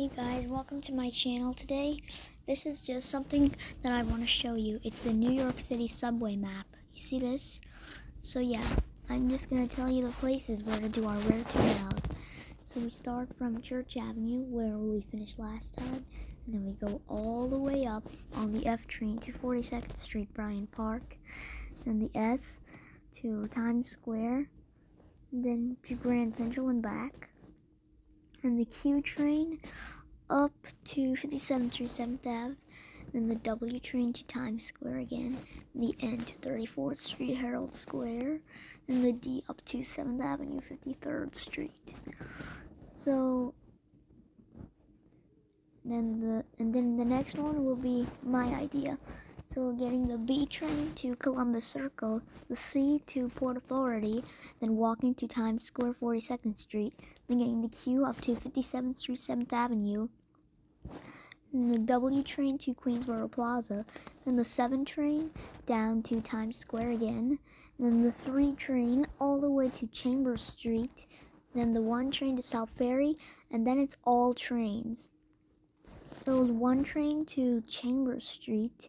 Hey guys, welcome to my channel today. This is just something that I want to show you. It's the New York City subway map. You see this? So yeah, I'm just going to tell you the places where to do our where to routes. So we start from Church Avenue, where we finished last time, and then we go all the way up on the F train to 42nd Street, Bryant Park, then the S to Times Square, then to Grand Central and back, and the Q train up to 57th Street, 7th Ave, then the W train to Times Square again, the N to 34th Street, Herald Square, and the D up to 7th Avenue, 53rd Street. So then the next one will be my idea. So getting the B train to Columbus Circle, the C to Port Authority, then walking to Times Square, 42nd Street, then getting the Q up to 57th Street, 7th Avenue, and the W train to Queensboro Plaza, then the 7 train down to Times Square again, and then the 3 train all the way to Chambers Street, then the 1 train to South Ferry, and then it's all trains. So the 1 train to Chambers Street,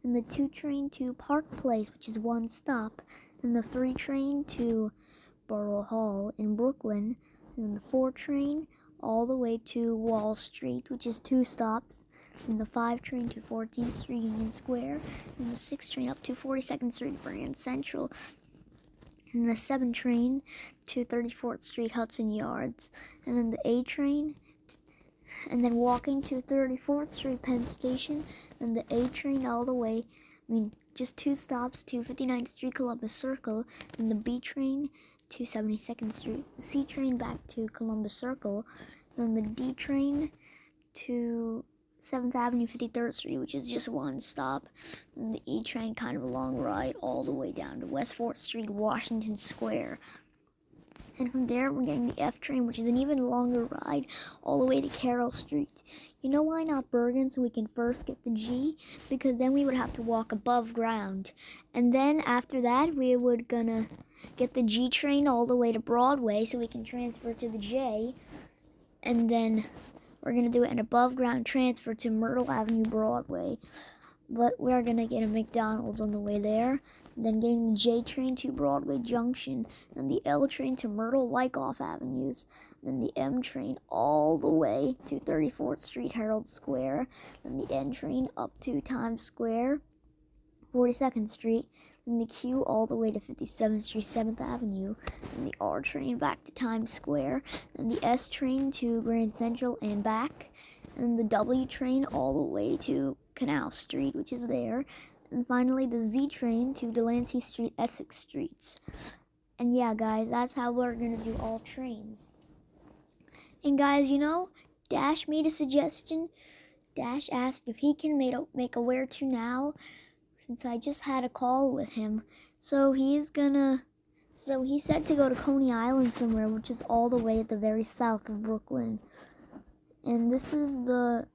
and the 2 train to Park Place, which is 1 stop, and the 3 train to Borough Hall in Brooklyn, and the 4 train all the way to Wall Street, which is 2 stops, and the 5 train to 14th Street, Union Square, and the 6 train up to 42nd Street, Grand Central, and the 7 train to 34th Street, Hudson Yards, and then the A train, and then walking to 34th Street, Penn Station, and the A train all the way, just 2 stops to 59th Street, Columbus Circle, and the B train to 72nd Street, the C train back to Columbus Circle, then the D train to 7th Avenue, 53rd Street, which is just 1 stop, and the E train kind of a long ride all the way down to West 4th Street, Washington Square. And from there, we're getting the F train, which is an even longer ride, all the way to Carroll Street. You know why not Bergen, so we can first get the G? Because then we would have to walk above ground. And then after that, we would gonna get the G train all the way to Broadway, so we can transfer to the J. And then we're gonna do an above ground transfer to Myrtle Avenue, Broadway. But we're gonna get a McDonald's on the way there, then getting the J train to Broadway Junction, then the L train to Myrtle Wyckoff Avenues, then the M train all the way to 34th Street, Herald Square, then the N train up to Times Square, 42nd Street, then the Q all the way to 57th Street, 7th Avenue, and the R train back to Times Square, then the S train to Grand Central and back, and the W train all the way to Canal Street, which is there, and finally the Z train to Delancey Street, Essex Streets. And yeah, guys, that's how we're gonna do all trains. And guys, Dash made a suggestion. Dash asked if he can make a where to now, since I just had a call with him. So he said to go to Coney Island somewhere, which is all the way at the very south of Brooklyn. And this is the,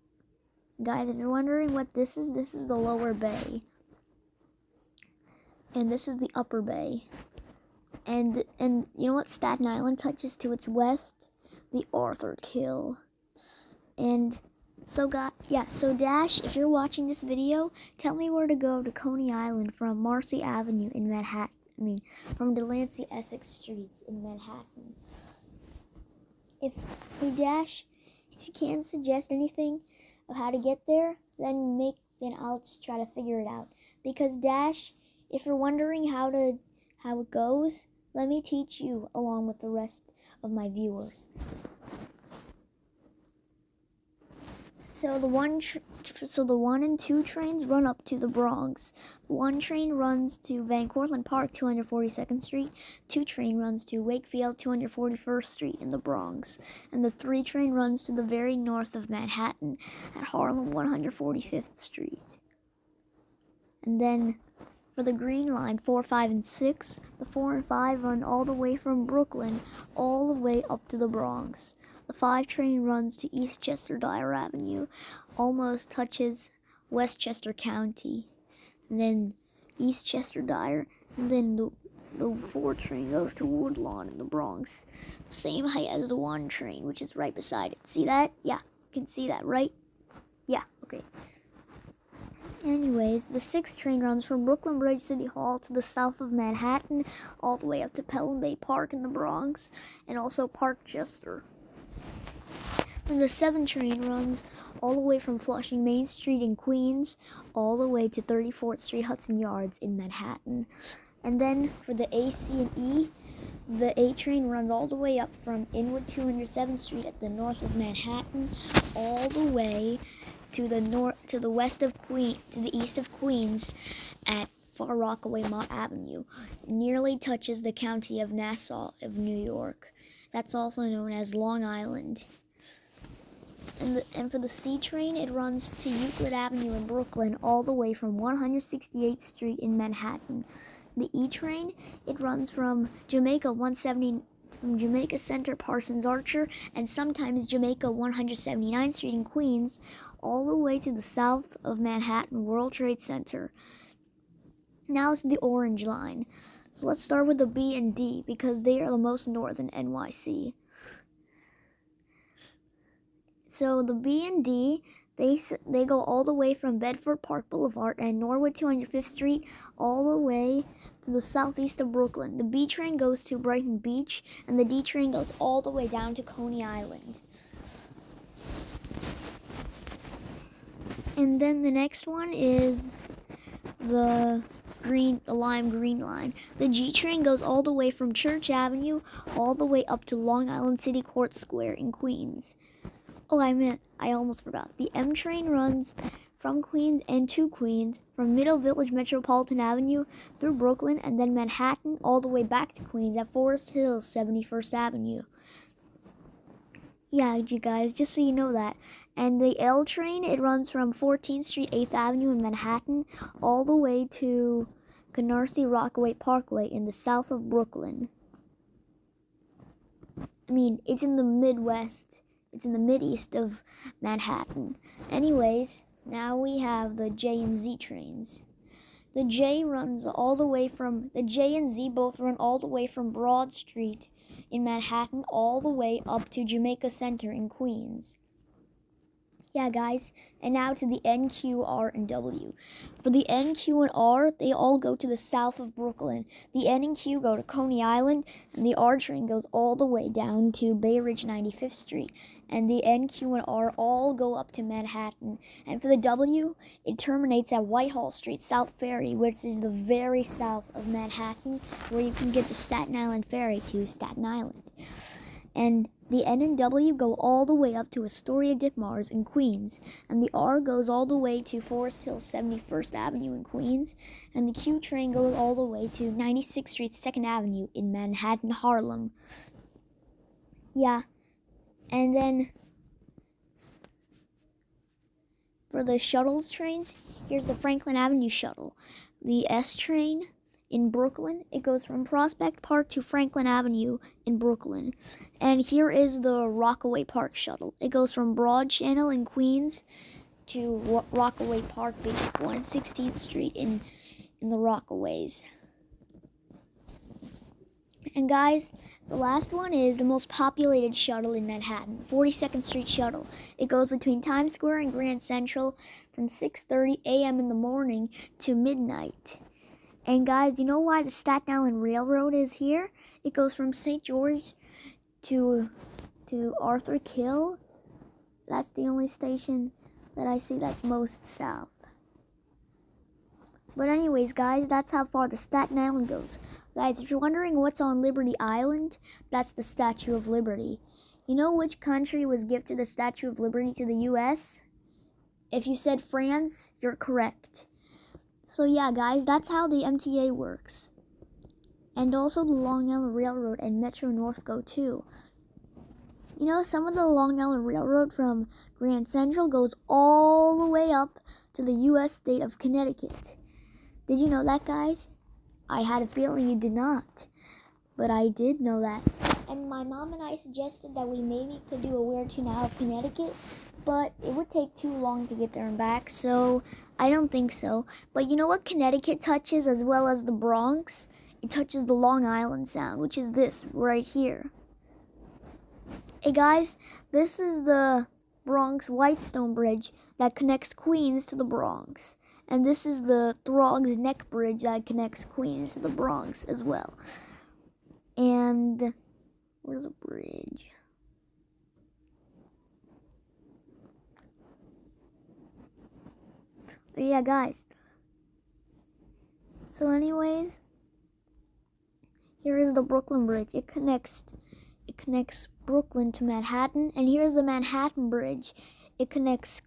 guys, if you're wondering what this is the lower bay. And this is the upper bay. And you know what Staten Island touches to its west? The Arthur Kill. And so Dash, if you're watching this video, tell me where to go to Coney Island from Marcy Avenue in Manhattan. From Delancey Essex Streets in Manhattan. If you can't suggest anything of how to get there, then I'll just try to figure it out. Because Dash, if you're wondering how it goes, let me teach you along with the rest of my viewers. So the 1 and 2 trains run up to the Bronx. The 1 train runs to Van Cortlandt Park, 242nd Street. 2 train runs to Wakefield, 241st Street in the Bronx. And the 3 train runs to the very north of Manhattan at Harlem, 145th Street. And then for the Green Line, 4, 5, and 6, the 4 and 5 run all the way from Brooklyn all the way up to the Bronx. The 5 train runs to Eastchester Dyer Avenue, almost touches Westchester County, and then Eastchester Dyer, and then the 4 train goes to Woodlawn in the Bronx, the same height as the 1 train, which is right beside it. See that? Yeah. can see that, right? Yeah, okay. Anyways, the 6th train runs from Brooklyn Bridge City Hall to the south of Manhattan, all the way up to Pelham Bay Park in the Bronx, and also Park Chester. And the 7th train runs all the way from Flushing Main Street in Queens, all the way to 34th Street Hudson Yards in Manhattan. And then for the A, C, and E, the A train runs all the way up from Inwood 207th Street at the north of Manhattan, all the way to the west of to the east of Queens at Far Rockaway Mott Avenue. Nearly touches the county of Nassau of New York. That's also known as Long Island. And for the C train, it runs to Euclid Avenue in Brooklyn, all the way from 168th Street in Manhattan. The E train, it runs from Jamaica 170 from Jamaica Center, Parsons Archer, and sometimes Jamaica 179th Street in Queens, all the way to the south of Manhattan World Trade Center. Now it's the Orange Line. So let's start with the B and D because they are the most north in NYC. So the B and D, they go all the way from Bedford Park Boulevard and Norwood 205th Street all the way to the southeast of Brooklyn. The B train goes to Brighton Beach, and the D train goes all the way down to Coney Island. And then the next one is the lime green line. The G train goes all the way from Church Avenue all the way up to Long Island City Court Square in Queens. Oh, I almost forgot. The M train runs from Queens and to Queens, from Middle Village Metropolitan Avenue through Brooklyn and then Manhattan all the way back to Queens at Forest Hills 71st Avenue. Yeah, you guys, just so you know that. And the L train, it runs from 14th Street, 8th Avenue in Manhattan all the way to Canarsie Rockaway Parkway in the south of Brooklyn. It's in the Midwest. It's in the mid-east of Manhattan. Anyways, now we have the J and Z trains. The J and Z both run all the way from Broad Street in Manhattan all the way up to Jamaica Center in Queens. Yeah, guys, and now to the N, Q, R, and W. For the N, Q, and R, they all go to the south of Brooklyn. The N and Q go to Coney Island, and the R train goes all the way down to Bay Ridge 95th Street. And the N, Q, and R all go up to Manhattan. And for the W, it terminates at Whitehall Street, South Ferry, which is the very south of Manhattan, where you can get the Staten Island Ferry to Staten Island. And the N and W go all the way up to Astoria Ditmars in Queens, and the R goes all the way to Forest Hills 71st Avenue in Queens, and the Q train goes all the way to 96th Street 2nd Avenue in Manhattan, Harlem. Yeah, and then for the shuttles trains, here's the Franklin Avenue shuttle. The S train in Brooklyn, it goes from Prospect Park to Franklin Avenue in Brooklyn. And here is the Rockaway Park shuttle. It goes from Broad Channel in Queens to Rockaway Park Beach, 116th Street in the Rockaways. And guys, the last one is the most populated shuttle in Manhattan, 42nd Street shuttle. It goes between Times Square and Grand Central from 6:30 a.m. in the morning to midnight. And guys, you know why the Staten Island Railroad is here? It goes from St. George to Arthur Kill. That's the only station that I see that's most south. But anyways, guys, that's how far the Staten Island goes. Guys, if you're wondering what's on Liberty Island, that's the Statue of Liberty. You know which country was gifted the Statue of Liberty to the U.S.? If you said France, you're correct. So yeah, guys, that's how the MTA works. And also the Long Island Railroad and Metro North go too. You know, some of the Long Island Railroad from Grand Central goes all the way up to the U.S. state of Connecticut. Did you know that, guys? I had a feeling you did not, but I did know that. And my mom and I suggested that we maybe could do a Where to Now of Connecticut, but it would take too long to get there and back, so I don't think so. But you know what Connecticut touches as well as the Bronx? It touches the Long Island Sound, which is this right here. Hey guys, this is the Bronx Whitestone Bridge that connects Queens to the Bronx. And this is the Throgs Neck Bridge that connects Queens to the Bronx as well. And where's the bridge? But yeah, guys. So anyways, here is the Brooklyn Bridge. It connects Brooklyn to Manhattan, and here's the Manhattan Bridge. It connects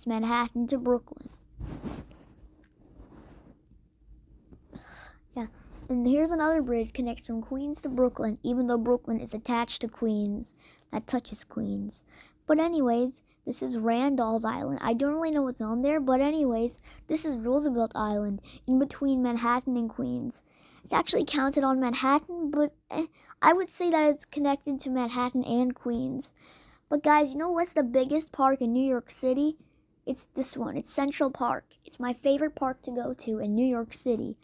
Manhattan to Brooklyn. Yeah. And here's another bridge connects from Queens to Brooklyn, even though Brooklyn is attached to Queens. That touches Queens. But anyways, this is Randall's Island. I don't really know what's on there, but anyways, this is Roosevelt Island, in between Manhattan and Queens. It's actually counted on Manhattan, but I would say that it's connected to Manhattan and Queens. But guys, you know what's the biggest park in New York City? It's this one. It's Central Park. It's my favorite park to go to in New York City.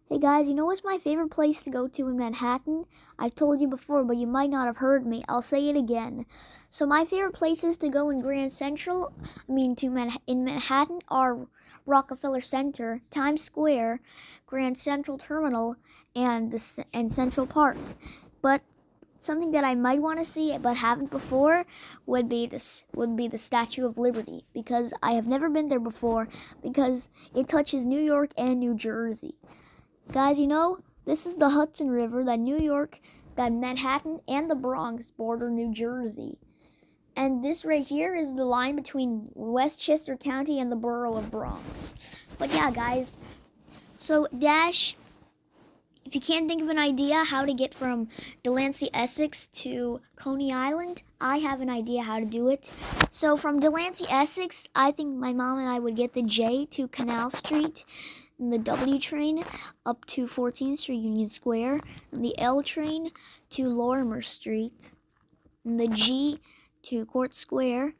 Hey guys, you know what's my favorite place to go to in Manhattan? I've told you before, but you might not have heard me. I'll say it again. So my favorite places to go in in Manhattan are Rockefeller Center, Times Square, Grand Central Terminal, and Central Park. But something that I might want to see but haven't before would be the Statue of Liberty, because I have never been there before, because it touches New York and New Jersey. Guys, you know, this is the Hudson River that Manhattan and the Bronx border New Jersey. And this right here is the line between Westchester County and the borough of Bronx. But yeah, guys, so Dash, if you can't think of an idea how to get from Delancey, Essex to Coney Island, I have an idea how to do it. So from Delancey, Essex, I think my mom and I would get the J to Canal Street, and the W train up to 14th Street, Union Square, and the L train to Lorimer Street, and the G to Court Square,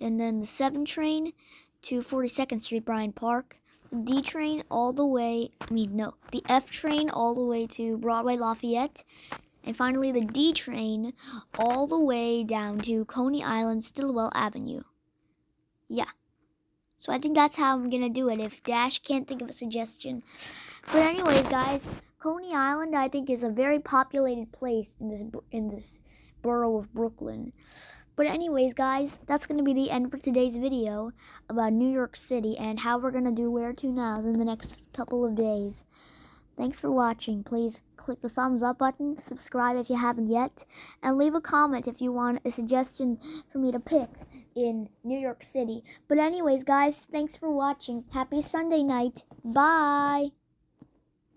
and then the 7 train to 42nd Street, Bryant Park, the D train the F train all the way to Broadway, Lafayette, and finally the D train all the way down to Coney Island, Stillwell Avenue. Yeah. So I think that's how I'm going to do it if Dash can't think of a suggestion. But anyways, guys, Coney Island, I think, is a very populated place in this borough of Brooklyn. But anyways, guys, that's going to be the end for today's video about New York City and how we're going to do Where To Now in the next couple of days. Thanks for watching. Please click the thumbs up button, subscribe if you haven't yet, and leave a comment if you want a suggestion for me to pick in New York City. But anyways, guys, thanks for watching. Happy Sunday night. Bye.